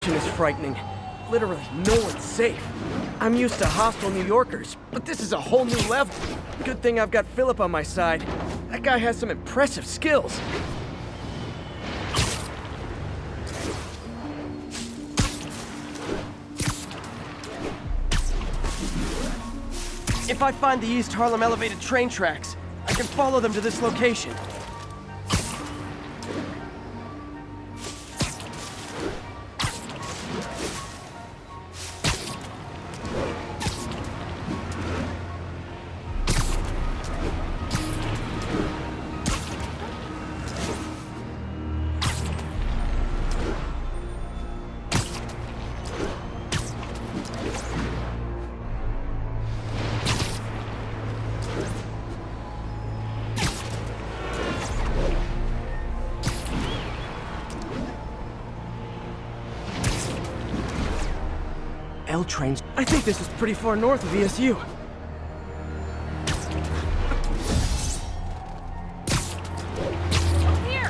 situation is frightening. Literally, no one's safe. I'm used to hostile New Yorkers, but this is a whole new level. Good thing I've got Philip on my side. That guy has some impressive skills. If I find the East Harlem elevated train tracks, I can follow them to this location. L trains. I think this is pretty far north of ESU. Here!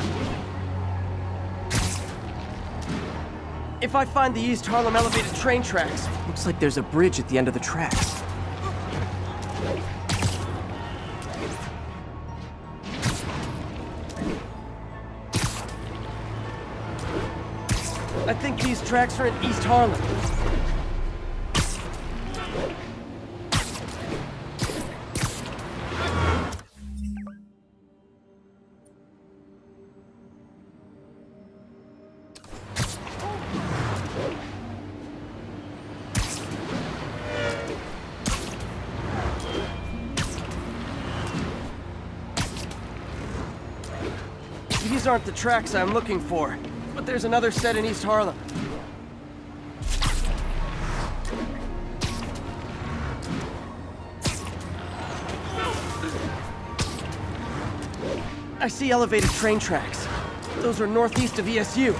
If I find the East Harlem elevated train tracks, looks like there's a bridge at the end of the tracks. I think these tracks are in East Harlem. These aren't the tracks I'm looking for, but there's another set in East Harlem. I see elevated train tracks. Those are northeast of ESU.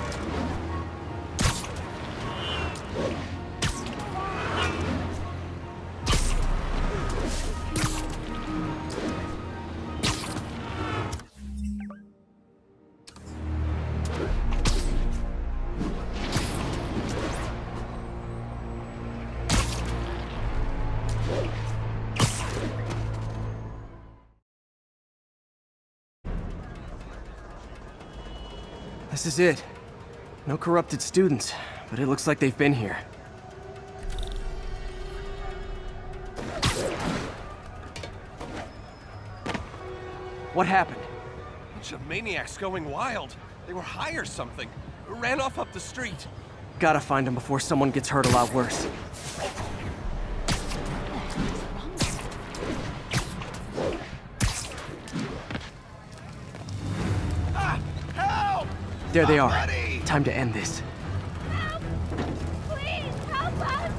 This is it. No corrupted students, but it looks like they've been here. What happened? Bunch of maniacs going wild. They were high or something. Ran off up the street. Gotta find them before someone gets hurt a lot worse. There they are. Time to end this. Help! Please, help us!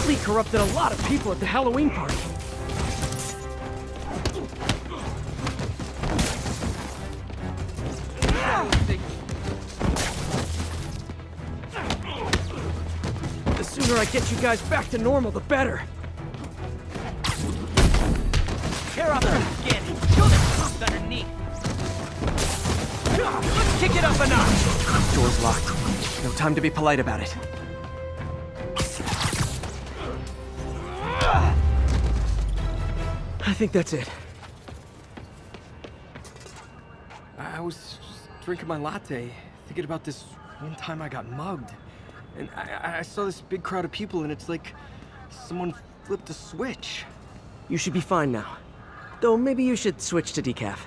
Lee corrupted a lot of people at the Halloween party. The sooner I get you guys back to normal, the better. Tear off their skin. Show their cops underneath. Let's kick it up a notch. Door's locked. No time to be polite about it. I think that's it. I was just drinking my latte, thinking about this one time I got mugged. And I saw this big crowd of people, and it's like someone flipped a switch. You should be fine now. Though maybe you should switch to decaf.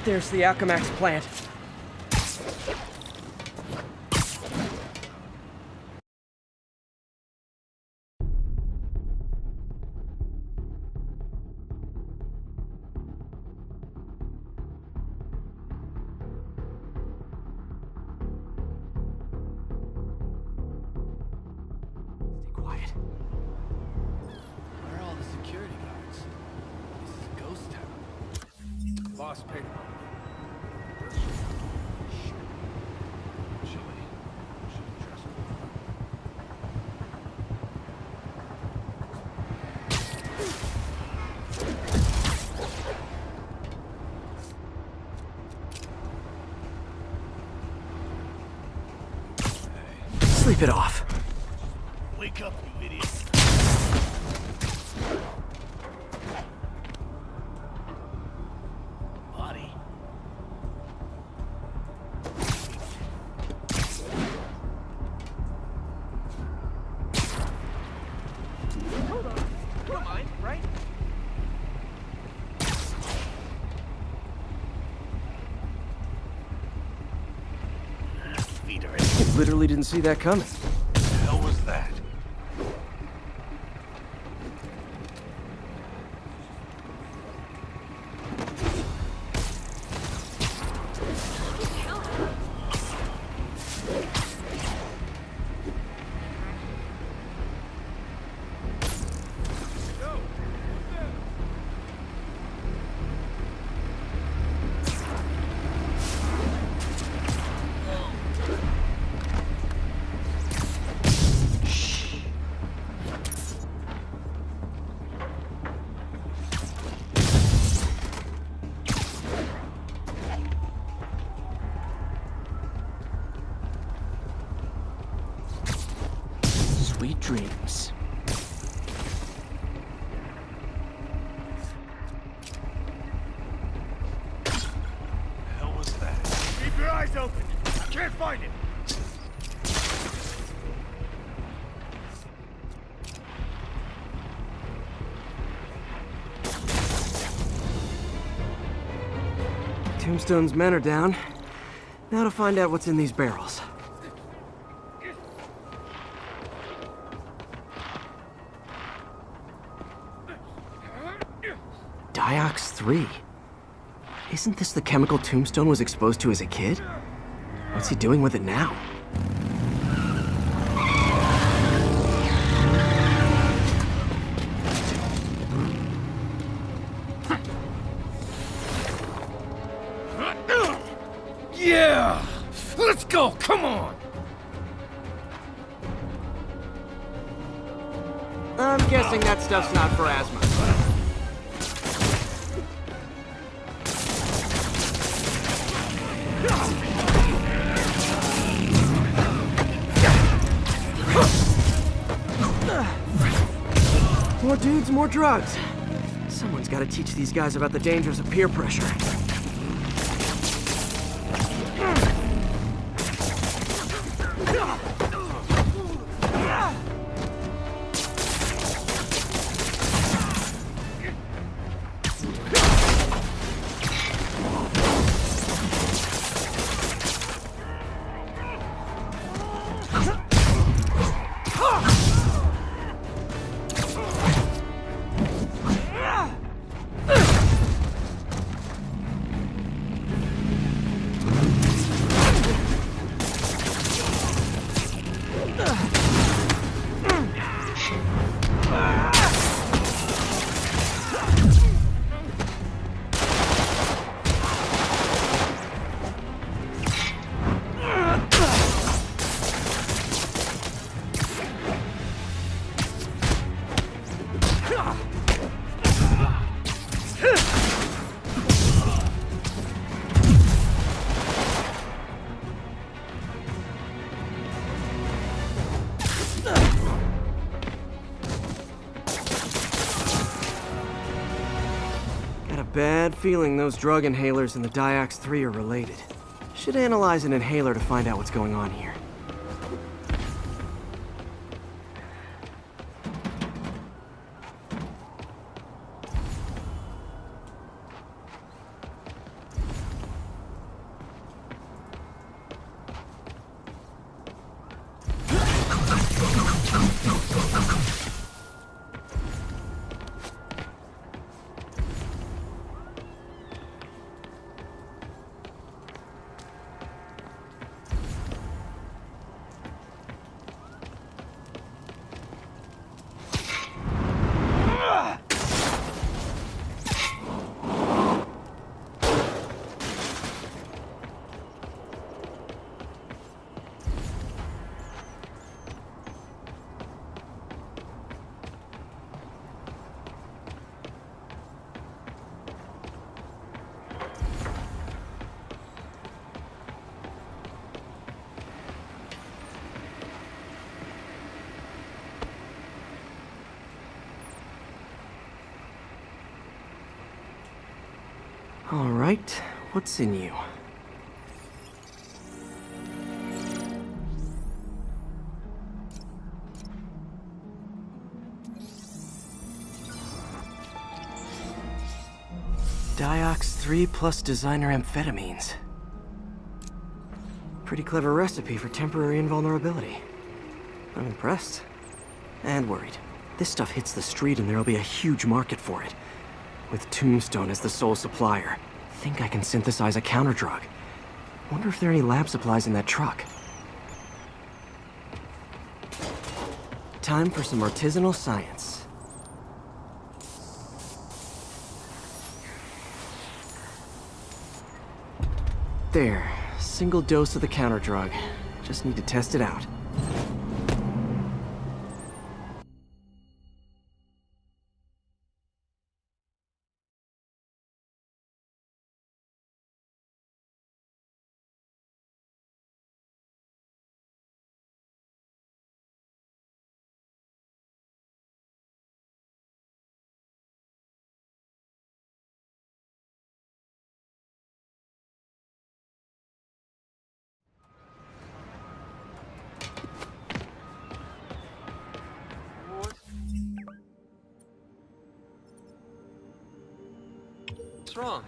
There's the Alchemax plant. boss paid him off. Chilly. Should've dressed warm. Sleep it off. Wake up, you idiot. Body. Hold on. You don't mind, right? Feet are Literally didn't see that coming. the hell was that? Sweet dreams. The hell was that? Keep your eyes open. I can't find it. Tombstone's men are down. Now to find out what's in these barrels. Diox 3. Isn't this the chemical Tombstone was exposed to as a kid? What's he doing with it now? Yeah! Let's go, come on! I'm guessing that stuff's not for asthma. More dudes, more drugs. Someone's got to teach these guys about the dangers of peer pressure. Bad feeling those drug inhalers and the Diox 3 are related. Should analyze an inhaler to find out what's going on here. All right, what's in you? Diox 3 plus designer amphetamines. Pretty clever recipe for temporary invulnerability. I'm impressed. And worried. This stuff hits the street and there'll be a huge market for it. With Tombstone as the sole supplier, think I can synthesize a counterdrug. Wonder if there are any lab supplies in that truck. Time for some artisanal science. There, single dose of the counterdrug. Just need to test it out. What's wrong?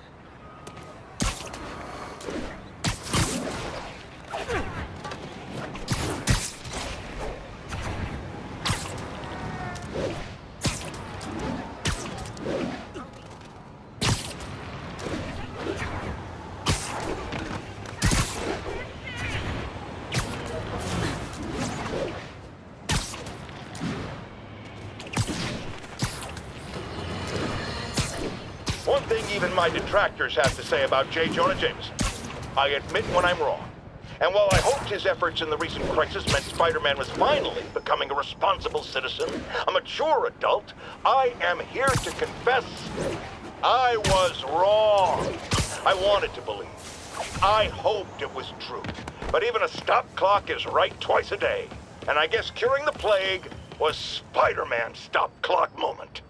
One thing even my detractors have to say about J. Jonah Jameson. I admit when I'm wrong. And while I hoped his efforts in the recent crisis meant Spider-Man was finally becoming a responsible citizen, a mature adult, I am here to confess I was wrong. I wanted to believe. I hoped it was true. But even a stop clock is right twice a day. And I guess curing the plague was Spider-Man's stop clock moment.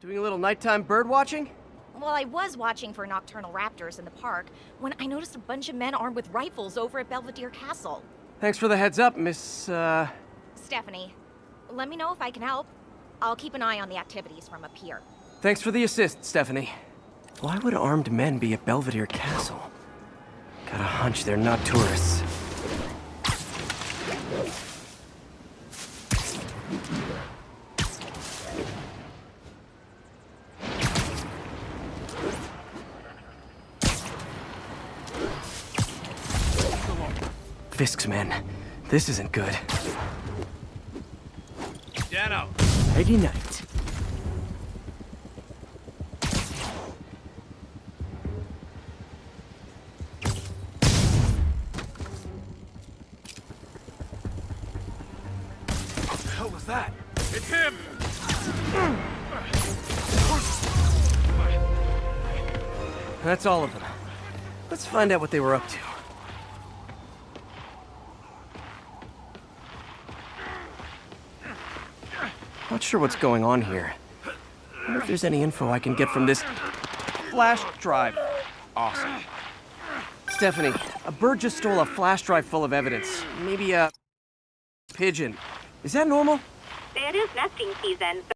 Doing a little nighttime bird watching? Well, I was watching for nocturnal raptors in the park when I noticed a bunch of men armed with rifles over at Belvedere Castle. Thanks for the heads up, Miss, Stephanie, let me know if I can help. I'll keep an eye on the activities from up here. Thanks for the assist, Stephanie. Why would armed men be at Belvedere Castle? Got a hunch they're not tourists. Fisk's men. This isn't good. Dano. Nighty night. What the hell was that? It's him! That's all of them. Let's find out what they were up to. Not sure what's going on here. Wonder if there's any info I can get from this flash drive. Awesome. Stephanie, a bird just stole a flash drive full of evidence. Maybe a pigeon. Is that normal? It is nesting season.